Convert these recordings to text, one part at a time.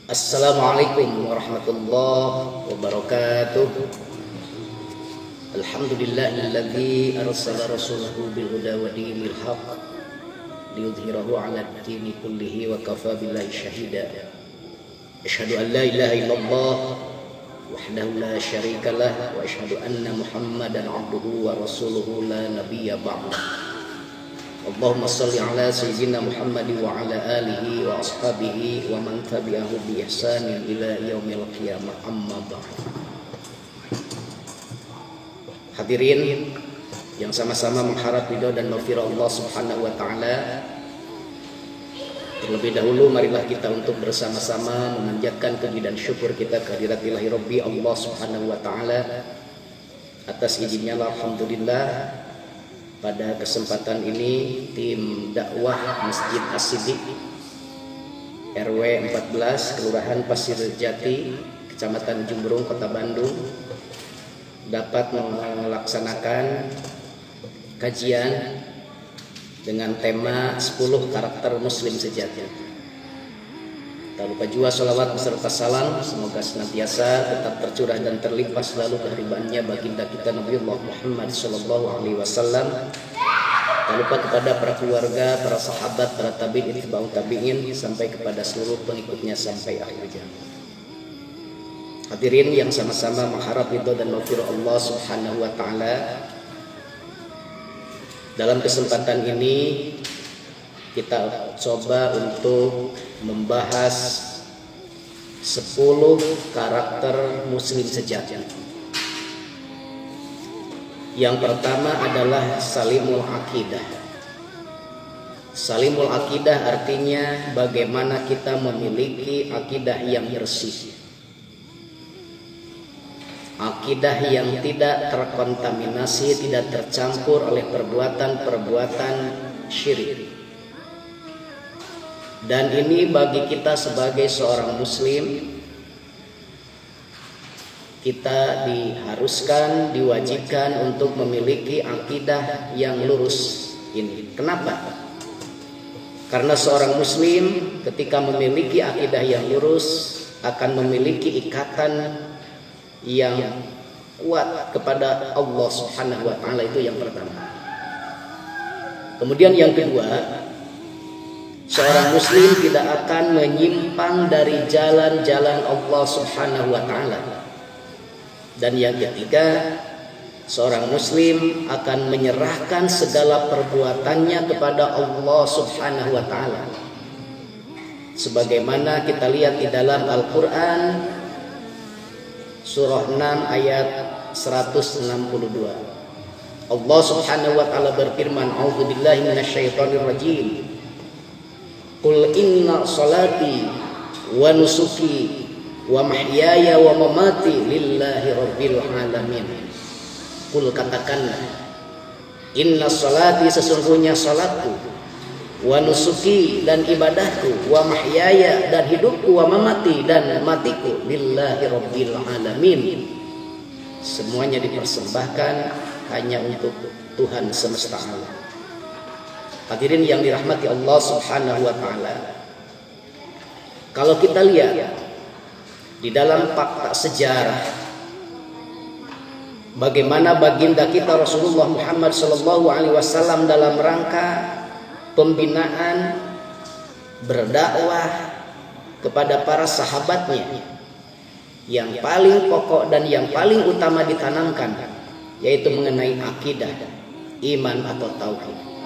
Assalamualaikum warahmatullahi wabarakatuh. Alhamdulillahilladzi arsala rasulahu bil huda wa dinil haqq liyudhhirahu 'ala ad-dini kullihi wa kafa billahi shahida. Asyhadu an la ilaha illallah wahdahu la syarika lah wa asyhadu anna Muhammadan 'abduhu wa rasuluhu la nabiyya ba'dahu. Allahumma salli ala sayyidina Muhammad wa ala alihi wa ashabihi wa man tabi'ahu bi ihsanin ila yaumil qiyamah, amma ba'd. Hadirin yang sama-sama mengharap ridha dan maghfirah Allah Subhanahu wa taala. Terlebih dahulu marilah kita untuk bersama-sama memanjatkan puji dan syukur kita kehadirat Ilahi Rabbi Allah Subhanahu wa taala. Atas izinnya alhamdulillah pada kesempatan ini tim dakwah Masjid As-Siddiq RW 14 Kelurahan Pasir Jati, Kecamatan Jumbrung, Kota Bandung dapat melaksanakan kajian dengan tema 10 karakter Muslim sejati. Tak lupa juga salawat beserta salam semoga senantiasa tetap tercurah dan terlimpah selalu keharibannya baginda kita Nabiullah Muhammad SAW. Tak lupa kepada para keluarga, para sahabat, para tabi'in, tabi'ut tabi'in sampai kepada seluruh pengikutnya sampai akhir zaman. Hadirin yang sama-sama mengharap ridha dan maghfirah Allah Subhanahu wa taala. Dalam kesempatan ini kita coba untuk membahas 10 karakter Muslim sejati. Yang pertama adalah salimul akidah. Salimul akidah artinya bagaimana kita memiliki akidah yang bersih, akidah yang tidak terkontaminasi, tidak tercampur oleh perbuatan-perbuatan syirik. Dan ini bagi kita sebagai seorang muslim, kita diharuskan, diwajibkan untuk memiliki akidah yang lurus ini. Kenapa? Karena seorang muslim ketika memiliki akidah yang lurus akan memiliki ikatan yang kuat kepada Allah Subhanahu wa taala, itu yang pertama. Kemudian yang kedua, seorang muslim tidak akan menyimpang dari jalan-jalan Allah Subhanahu wa taala. Dan yang ketiga, seorang muslim akan menyerahkan segala perbuatannya kepada Allah Subhanahu wa taala. Sebagaimana kita lihat di dalam Al-Qur'an surah 6 ayat 162. Allah Subhanahu wa taala berfirman, "A'udzubillahi minasyaitonirrajim. Qul inna salati wa nusuki wa mahyaya wa mamati lillahi rabbil alamin." Qul, katakanlah, inna salati, sesungguhnya salatku, wa nusuki, dan ibadahku, wa mahyaya, dan hidupku, wa mamati, dan matiku, lillahi rabbil alamin, semuanya dipersembahkan hanya untuk Tuhan semesta alam. Hadirin yang dirahmati Allah Subhanahu wa taala, kalau kita lihat di dalam fakta sejarah bagaimana baginda kita Rasulullah Muhammad SAW dalam rangka pembinaan, berdakwah kepada para sahabatnya, yang paling pokok dan yang paling utama ditanamkan yaitu mengenai akidah, iman atau tauhid.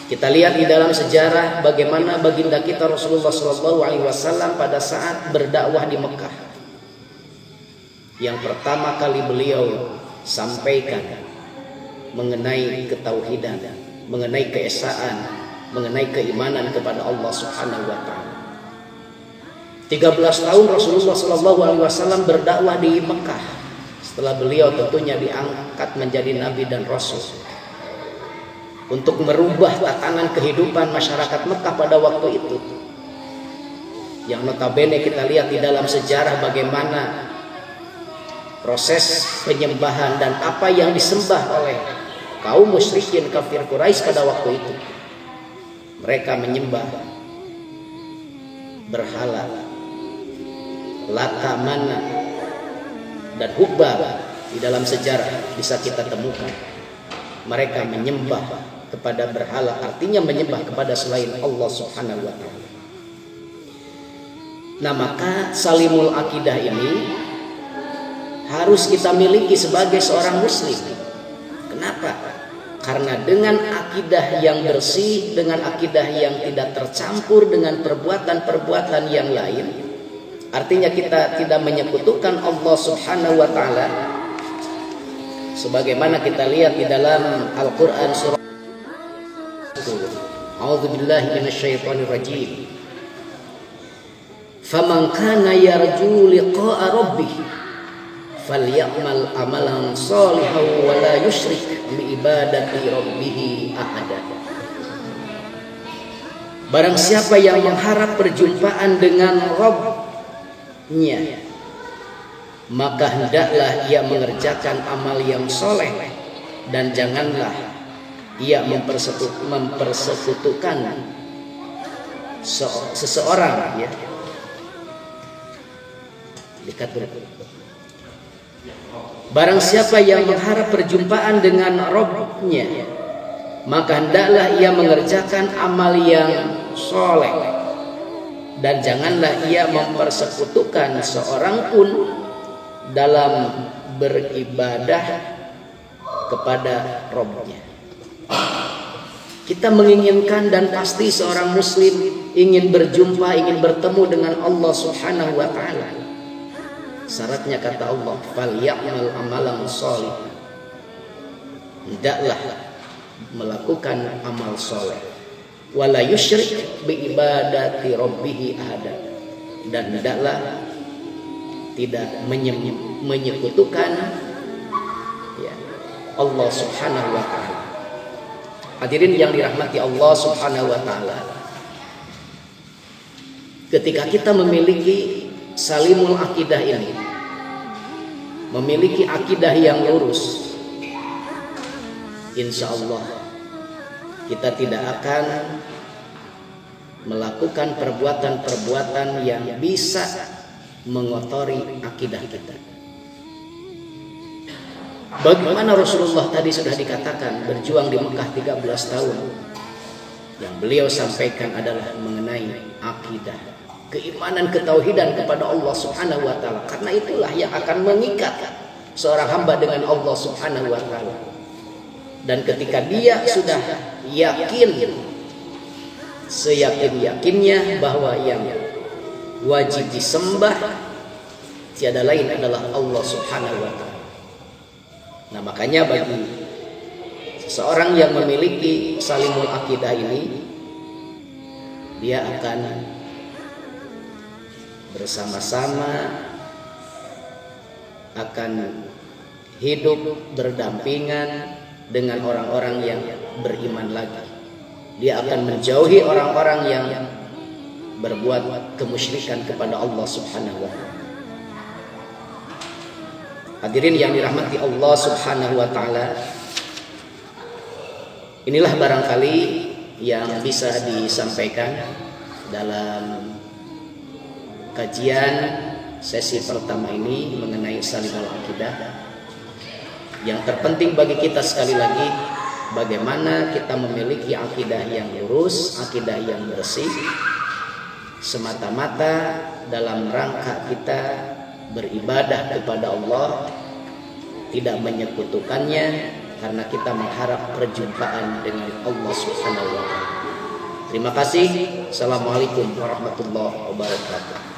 Kita lihat di dalam sejarah bagaimana baginda kita Rasulullah SAW pada saat berdakwah di Mekah, yang pertama kali beliau sampaikan mengenai ketauhidan, mengenai keesaan, mengenai keimanan kepada Allah Subhanahu wa taala. 13 tahun Rasulullah SAW berdakwah di Mekah setelah beliau tentunya diangkat menjadi nabi dan rasul untuk merubah tatanan kehidupan masyarakat Mekah pada waktu itu, yang notabene kita lihat di dalam sejarah bagaimana proses penyembahan dan apa yang disembah oleh kaum musyrikin kafir Quraisy pada waktu itu. Mereka menyembah berhala, Lata, Mana, dan Hubal di dalam sejarah bisa kita temukan. Mereka menyembah kepada berhala, artinya menyembah kepada selain Allah Subhanahu wa Ta'ala. Nah, maka salimul akidah ini harus kita miliki sebagai seorang muslim. Kenapa? Karena dengan akidah yang bersih, dengan akidah yang tidak tercampur dengan perbuatan-perbuatan yang lain, artinya kita tidak menyekutukan Allah Subhanahu wa Ta'ala, sebagaimana kita lihat di dalam Al-Quran surah A'udzubillahi minasyaitonirrajim. Faman kana yarju liqa'a rabbih falyamal amalan shalihan wa la yusyrik bi ibadati rabbih ahada. Barang siapa yang mengharap perjumpaan dengan Rabb-nya, maka hendaklah ia mengerjakan amal yang soleh, dan janganlah ia mempersekutukan seseorang, ya. Barang siapa yang mengharap perjumpaan dengan Rabb-nya, maka hendaklah ia mengerjakan amal yang soleh, dan janganlah ia mempersekutukan seorang pun dalam beribadah kepada Rabb-nya. Kita menginginkan, dan pasti seorang muslim ingin berjumpa, ingin bertemu dengan Allah Subhanahu wa Ta'ala. Syaratnya kata Allah, falyamal amalan shalih, hendaklah melakukan amal soleh, wala yusyrik bi ibadati rabbih ahada, dan hendaklah tidak menyekutukan, ya, Allah Subhanahu wa Ta'ala. Hadirin yang dirahmati Allah Subhanahu wa Ta'ala, ketika kita memiliki salimul akidah ini, memiliki akidah yang lurus, insya Allah kita tidak akan melakukan perbuatan-perbuatan yang bisa mengotori akidah kita. Bagaimana Rasulullah tadi sudah dikatakan berjuang di Mekah 13 tahun, yang beliau sampaikan adalah mengenai akidah, keimanan, ketauhidan kepada Allah Subhanahu wa Ta'ala. Karena itulah yang akan mengikat seorang hamba dengan Allah Subhanahu wa Ta'ala. Dan ketika dia sudah yakin, seyakin-yakinnya bahwa yang wajib disembah tiada lain adalah Allah Subhanahu wa Ta'ala. Nah, makanya bagi seseorang yang memiliki salimul akidah ini, dia akan bersama-sama, akan hidup berdampingan dengan orang-orang yang beriman lagi. Dia akan menjauhi orang-orang yang berbuat kemusyrikan kepada Allah Subhanahu wa Ta'ala. Hadirin yang dirahmati Allah Subhanahu wa Ta'ala, inilah barangkali yang bisa disampaikan dalam kajian sesi pertama ini mengenai salimul akidah. Yang terpenting bagi kita sekali lagi, bagaimana kita memiliki akidah yang lurus, akidah yang bersih, semata-mata dalam rangka kita beribadah kepada Allah, tidak menyekutukannya, karena kita mengharap perjumpaan dengan Allah Subhanahu wa Ta'ala. Terima kasih. Assalamualaikum warahmatullahi wabarakatuh.